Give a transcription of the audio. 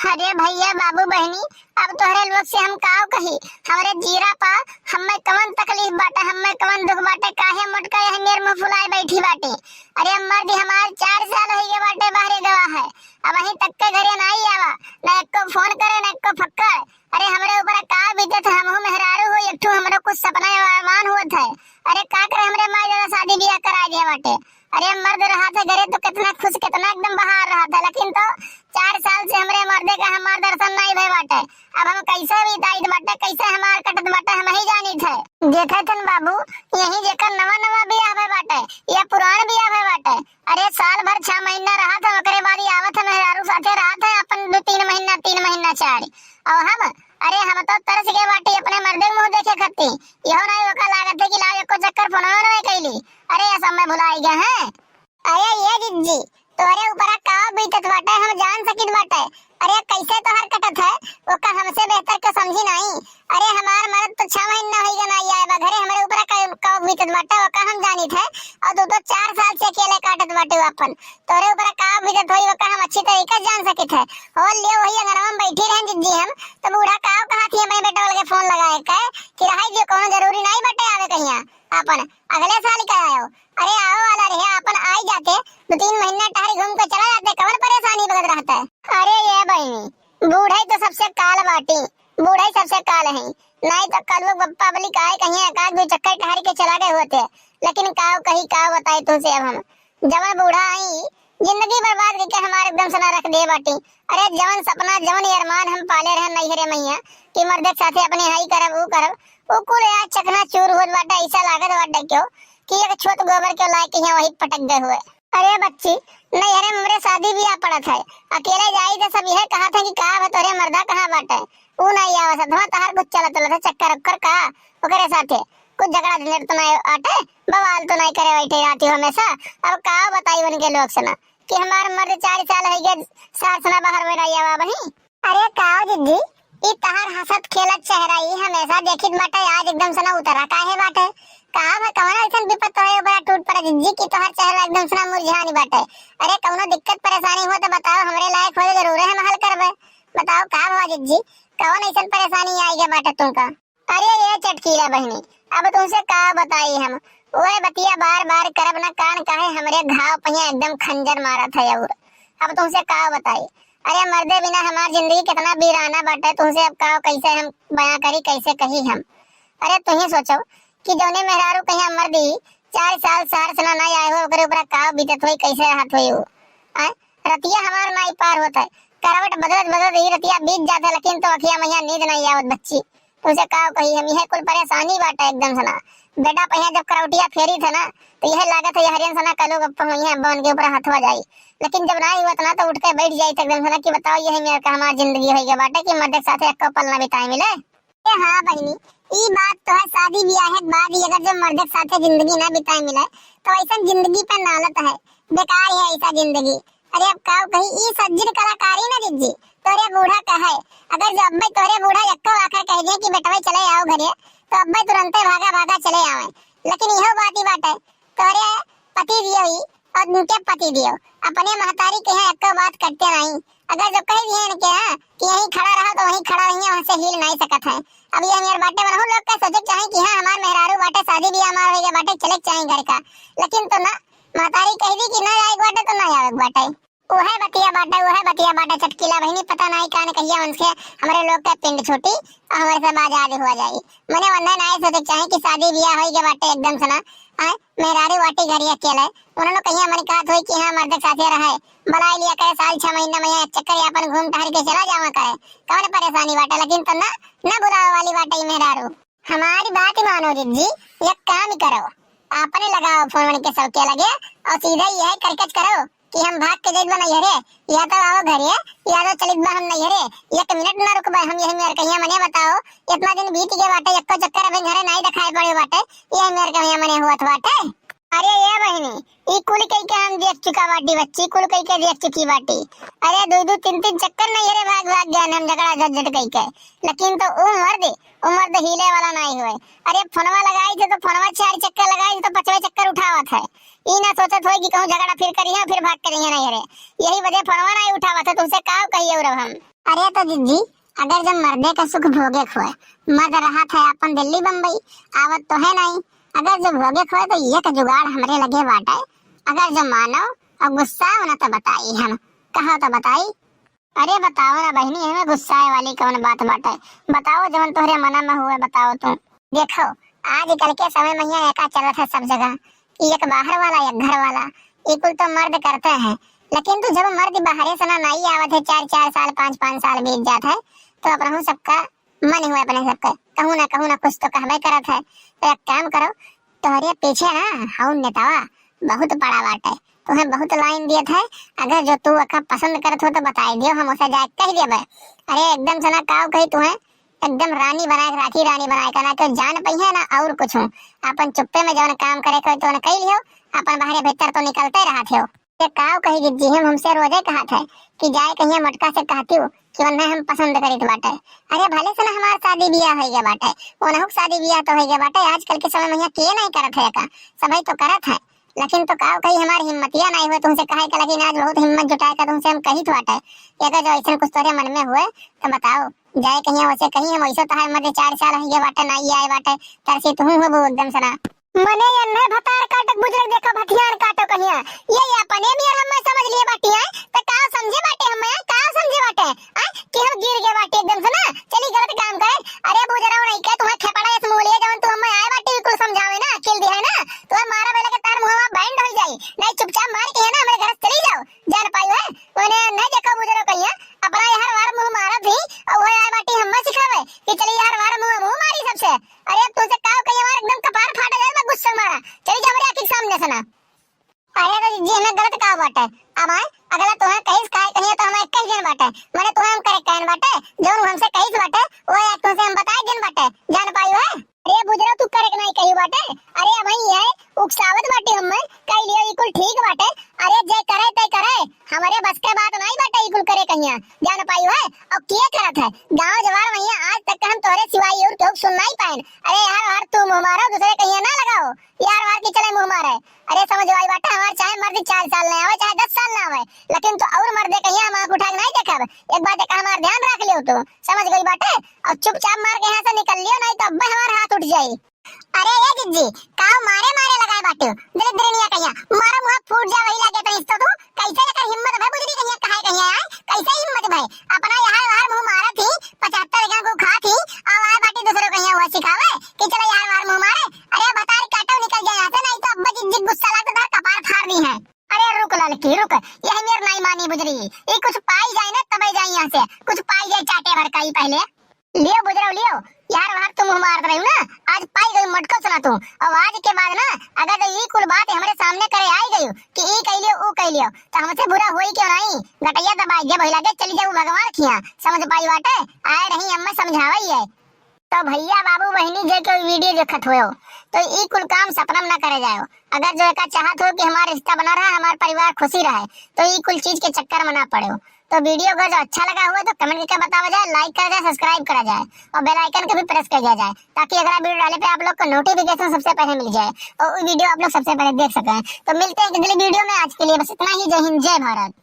अरे भैया बाबू बहनी, अब तोहरे लोग से हम का कही। हमरे जीरा पा हमें कवन तकलीफ बाटे, हमें कवन दुख बाटे, काहे मोटका यह मेर मुंह फुलाए बैठी बाटे। अरे मर्द हमार 4 साल हो गए बाटे बाहरे गवा है, अब वहीं तक के घरे नहीं आवा, ना एको फोन करे ना एको फक्कर। अरे हमरे ऊपर का बीतत है, हमहू मेहरारू हो, एक ठो हमरो कुछ सपना अरमान होत है। अरे का करे हमरे माई दादा शादी ब्याह करा दिया बाटे। अरे मर्द रहा था घरे तो कितना खुश कितना एकदम बहार रहा था, लेकिन तो 4 साल से हमरे मर्दे का हमार दर्शन नहीं भय बाटे। अब हम कैसे बिताइत बाटे, कैसे हमार कटत बाटे, हम ही जानी थे। देखे थन बाबू, यही जेकर नवा नवा बियाह भय बाटे या पुरान बियाह भय बाटे। अरे साल भर 6 महीना रहा था, ओकरे बाद आवत है मेहरारू साथे रहा था अपन 2-3 महीना 3 महीना 4। और हम तो तरस गए बाटे अपने मर्दे मुंह देखे खत्ती। इहो नहीं ओका लागत है कि लाओ एको चक्कर फोनवा नहीं कैली। अरे ये सब मैं भुलाई गया है। अरे ये जिज्जी तोरे ऊपर का बीतत बाटे हम जान सकित बाटे। अरे कैसे तोहर कटत है ओका हमसे बेहतर के समझी नहीं। अरे हमार मर्द तो 6 महीना हो गया नहीं आए घरे, हमारे ऊपर का बीतत बाटे ओका हम जानी थे। और तू तो 4 साल से अकेले काटत बाटे अपन, तोरे ऊपर का बीतत होई ओका हम अच्छी तरीके से जान सकित है। और ले वही अंगनवा में बैठी रहन जिज्जी हम तो बूढ़ा का कहा थी हमारे बेटा वाले फोन लगाए के कि रहाई जो कोनो जरूरी नहीं बटे आवे कहिया अपन अगले साल का आयो। अरे आओ वाला रहे अपन आई जाते 2-3 महीना टहरी घूम के चला जाते, कवन परेशानी बगत रहता है। अरे ये बहनी बूढ़ाई तो सबसे काल बाटी, बूढ़ाई सबसे काल है। नहीं तो कल वो बप्पा बली काहे कहीं एकाध 2 चक्कर टहरी के चला गए होते, लेकिन काव कहीं काव बताए तुमसे। अब हम जवन बूढ़ा आई जिंदगी बर्बाद करके हमारे एकदम सना रख दे बाटी। अरे जवन सपना जवन अरमान हम पाले रहे नहीं रे मैया कि मर्दे के साथे अपने हाई करब वो करब, वो कुल आज चकना चूर होत बाटे। ऐसा लागत बाटे क्यों कि एक छोट गोबर के लायक यहाँ वही पटक गए हुए। अरे बच्ची नहीं, अरे हमरे शादी ब्याह पड़त है, अकेले जाई तो सब यह कहा था कि का है तोरे मर्दा कहाँ बाटे। वो नहीं आवा सब तहार कुछ चलत चलत चक्कर अक्कर का ओकरे साथे कुछ झगड़ा झंझट तो नहीं आटे, बवाल तो नहीं करे बैठे रहती हो हमेशा। अब का बताई बन के लोग सुना कि हमार मर्द 4 साल हो गए सास ना बाहर में रही आवा वही। अरे काओ जिद्दी ई तहार हंसत खेलत चेहरा ई हमेशा देखित बाटे, आज एकदम सना उतरा काहे बाटे। कहा मैं कौन ऐसा विपत तो है बड़ा टूट पड़ा जिज्जी की तोहर चेहरा एकदम सना मुरझा नहीं बाटे। अरे कौनो दिक्कत परेशानी हो तो बताओ, हमरे लायक हो जरूर है हम हल करबे। बताओ का हुआ जिज्जी, कौन ऐसा परेशानी आई गया बाटे तुमका। अरे ये चटकीला बहनी अब तुमसे का बताई हम, ओए बतिया बार बार करब ना कान काहे हमरे घाव पहिया एकदम खंजर मारा था। और अब तुमसे का बताई, अरे मर्दे बिना हमार जिंदगी कितना वीराना बाटे। तुमसे अब का कैसे हम बयां करी, कैसे कही हम। अरे तुम ही सोचो कि जौने मेहरारू कहीं मर्दी 4 साल सार सना नहीं आए हो ओकरे ऊपर का बीतत होई, कैसे हाथ होई हो। रतिया हमार नाई पार होता है, करवट बदलत बदलत ही रतिया बीत जाता है, लेकिन तो अखिया मैया नींद नहीं आवत बच्ची। तुमसे का कही हम, यह कुल परेशानी बाटे एकदम सना। बेटा पहिया जब करवटिया फेरी था ना तो यह लागत है हरियन सना कलो गप्पा हुई है बन के ऊपर हथवा जाई, लेकिन जब नहीं हुआ ना तो उठ के बैठ जाई एकदम सना कि बताओ यही मेरे का हमार जिंदगी हो गया बाटे कि मर्द के साथ एक पल ना बिताए मिले। हाँ बहनी ई बात तो है, शादी ब्याह के बाद ही अगर जो मर्द के साथ जिंदगी ना बिताए मिले तो ऐसा जिंदगी पे नालत है, बेकार है ऐसा जिंदगी। अरे अब का कही ई सज्जन कलाकारी ना जिज्जी तोरे बूढ़ा कहे, अगर जो अब्बे तोरे बूढ़ा यक्को आकर कह दे कि बेटवे चले आओ घरे तो अब्बे तुरंत भागा भागा चले आवे। लेकिन यह बात ही बात है तोरे पति दियो ही और उनके पति दियो अपने महतारी के हैं यक्को बात करते नहीं। अगर जो कह दिए के कि यहीं खड़ा रहो तो वहीं खड़ा रहिए, वहां से हिल नहीं सकत है। अब ये मेरे बाटे बनहु लोग का सोचे चाहे कि हां हमार मेहरारू बाटे शादी ब्याह हमार हो गया बाटे चले चाहे घर का, लेकिन तो ना महतारी कह दी कि ना आए बाटे तो ना आवे बाटे। ओहे बतिया बाटे चटकीला बहनी पता नहीं कान कहिया उनसे हमरे लोग का पिंड छोटी और हमारे सब आजाद हो जाई। मने वंदे नहीं सोचे चाहे कि शादी ब्याह होई के बाटे एकदम सना मेहरारू वाटी घरी अकेले उन्होंने कहिया मन कहत होई कि हां मर्द साथे रहे बुला लिया करे साल 6 महीना में चक्कर अपन घूम टहर के चला जावा करे, कौन परेशानी बाटे। लेकिन तो ना बुलावे वाली बाटे मेहरारू। हमारी बात मानो जिज्जी, एक काम करो आपने लगाओ फोन के सब के लगे और सीधा यह करकच करो कि हम भाग के जेब नहीं हरे या तो आओ घरे या तो चलित बा हम नहीं हरे 1 मिनट ना रुकबे हम यही मेरे कहिया मने बताओ इतना दिन बीत गए बाटे एको चक्कर अबे घरे नहीं दिखाई पड़े बाटे ये मेरे कहिया मने हुआ बाटे। अरे ये बहनी ई कुल कई के हम देख चुका बाटी बच्ची कुल कई के देख चुकी बाटी। अरे 2-2 3-3 चक्कर नहीं हरे भाग भाग गए हम झगड़ा झट कई के, लेकिन तो उम्र दे हिले वाला नहीं हुए। अरे फोनवा लगाई थे तो फोनवा 4 चक्कर लगाई तो 5वें चक्कर उठावत है। ई ना सोचत होई कि कहूं झगड़ा फिर करिए फिर भाग करिए नहीं हरे, यही वजह फोनवा नहीं उठावत है। तुमसे का कहिए और हम अरे तो जी, अगर जब मर्दे का सुख भोगे खोए, मर्द रहा था अपन दिल्ली बम्बई, आवत तो है नहीं। अगर जो भोगे खोए तो ये का जुगाड़ हमरे लगे बाटे। अगर जो मानो और गुस्सा हो ना तो बताई, हम कहा तो बताई। अरे बताओ ना बहनी, हमें गुस्साए वाली कौन बात बाटे। बताओ जवन तोहरे मना में हुए, बताओ तुम। देखो, आजकल के समय में यहाँ एका चलत है सब जगह कि एक बाहर वाला एक घर वाला, इकुल तो मर्द करते हैं। लेकिन तो जब मर्द बाहरे से ना नहीं आवत है, 4-4 साल 5-5 साल बीत जात है, तो अपना सबका मन हुआ अपने सबका कहूँ ना कुछ तो कहबे करत है। तो एक काम करो, तोहरे पीछे ना हाउ नेतावा बहुत बड़ा बाटे, तुम्हें बहुत लाइन दिए थे। अगर जो तू अका पसंद करत हो तो बताई दियो, हम उसे जाके कह देबे। अरे एकदम से ना काव कही तुम्हें एकदम रानी बनाए राखी, रानी बनाए का ना कोई जान पई है ना और कुछ हो। अपन चुप्पे में जवन काम करे कोई तो कह लियो, अपन बाहर भीतर तो निकलते रहा थे। ये काव कही जी, हम हमसे रोजे कहा थे कि जाए कहीं मटका से कहती हूँ कि वरना हम पसंद करित बाटे। अरे भले से ना हमार शादी ब्याह हो गया बाटे, ओनहु शादी ब्याह तो हो गया बाटे। आजकल के समय में यहाँ के नहीं करत है का, सभी तो करत है। लेकिन तो काव कही हमारी हिम्मतिया नहीं हुए तुमसे कहे का, लेकिन आज बहुत हिम्मत जुटाए का तुमसे हम कही तो बाटे। अगर जो ऐसा कुछ तोरे मन में हुए तो बताओ, जाए कहीं वैसे कहीं हम ऐसा तो है मर्द 4 साल हो गया बाटे नहीं आए बाटे, तरसी तुम हो वो एकदम सना मने अन्ने भतार काटक बुजुर्ग देखो भथियार काटो कहिया। ये अपने भी हम समझ लिए बाटी है तो का समझे बाटे, हम का समझे बाटे आ कि हम गिर गए बाटे एकदम से ना चली गलत काम करे। अरे बुजराव नहीं के तुम्हें खेपड़ा इस मोलिए जवन तू हम आए बाटे बिल्कुल समझावे ना अकेल दी है ना, तो मारा बेला के तार मुंहवा बैंड हो जाई नहीं, चुपचाप मार के है ना हमारे घर चली जाओ, जान पाई है मैंने नहीं देखो बुजुर्ग कहिया अपना यार वार मुंह मारा थी और वो आए बाटी हम सिखावे कि चली यार वार मुंह मारी सबसे। अरे तुझे का कहिया मार एकदम कपार फाट जाए गुस्सा मारा, चली जा मेरे आंखों के सामने से ना। अरे तो जी हमें गलत कहा बाटे, अब आए अगला तुम्हें कहीं कहिए तो हमें कहीं दिन बाटे, मैंने तुम्हें हम करे कहन बाटे जो हमसे कहीं बाटे वो एक तुमसे हम बताए दिन बाटे, जान पाई है। अरे बुजरा तू करे नहीं कही बाटे, अरे अब ही है उकसावत बाटे हम कह लियो इकुल ठीक बाटे। अरे जे करे ते करे, हमारे बस के बात नहीं बाटे इकुल करे कहिया, जान पाई है। अब किए करत है गांव जवार वहिया आज तक हम तोरे सिवाय और क्यों सुन नहीं पाए। अरे यार यार तू मुंह मारो दूसरे कहिया ना लगाओ, यार वार की चले मुंह मारे। अरे समझ आई बाटा हमार चाहे मर्द 4 साल नहीं आवे चाहे 10 साल ना आवे, लेकिन तो और मर्दे कहिया हम आंख उठा के नहीं देखब। एक बात का हमार ध्यान रख लियो, तू समझ गई बाटे और चुपचाप मार के यहाँ से निकल लियो नहीं तो अब हमार हाथ उठ जाई। अरे ये जिज्जी काव मारे मारे लगाए बाटे दिल दिरनिया कहिया मारा मुंह फूट जा वही लगे तो इस्तो तू कैसे लेकर हिम्मत भाई बुजरी कहिया कहे कहिया आए कैसे हिम्मत भाई अपना यहाँ वार मुंह मारा थी 75 जगह को खा थी अब आए बाटी दूसरे कहिया हुआ सिखावे कि चलो यार वार मुंह मारे। अरे बता रे काटो निकल जाए यहाँ से नहीं तो अब्बा जिज्जी गुस्सा ला तो तार कपार फाड़ दी है। अरे रुक लड़की रुक, यही मेरे नहीं मानी बुजरी, ये कुछ पाई जाए ना तब जाए यहाँ से, कुछ पाई जाए चाटे भर का ही पहले लियो बुजराव लियो। यार वहां तुम मार रही हो ना, आज पाई गई मटको सुना तू और आज के बाद ना अगर तो ये कुल बात हमारे सामने करे आई गई कि ई कह लियो ऊ कह लियो तो हमसे बुरा होई क्यों नहीं। गटैया दबाई जे भइला के चली जाऊ भगवान खिया, समझ पाई बाटे आए रही अम्मा समझावई है। तो भैया बाबू बहनी जे कोई वीडियो देखत हो तो ई कुल काम सपना में ना करे जाओ। अगर जो एक चाहत हो कि हमारा रिश्ता बना रहा हमारा परिवार खुशी रहे तो ई कुल चीज के चक्कर में ना पड़े हो। तो वीडियो अगर जो अच्छा लगा हुआ तो कमेंट करके बताया जाए, लाइक करा जाए, सब्सक्राइब करा जाए और बेल आइकन को भी प्रेस कर दिया जाए ताकि अगला वीडियो डाले पे आप लोग को नोटिफिकेशन सबसे पहले मिल जाए और वो वीडियो आप लोग सबसे पहले देख सकें। तो मिलते हैं अगले वीडियो में, आज के लिए बस इतना ही। जय हिंद जय भारत।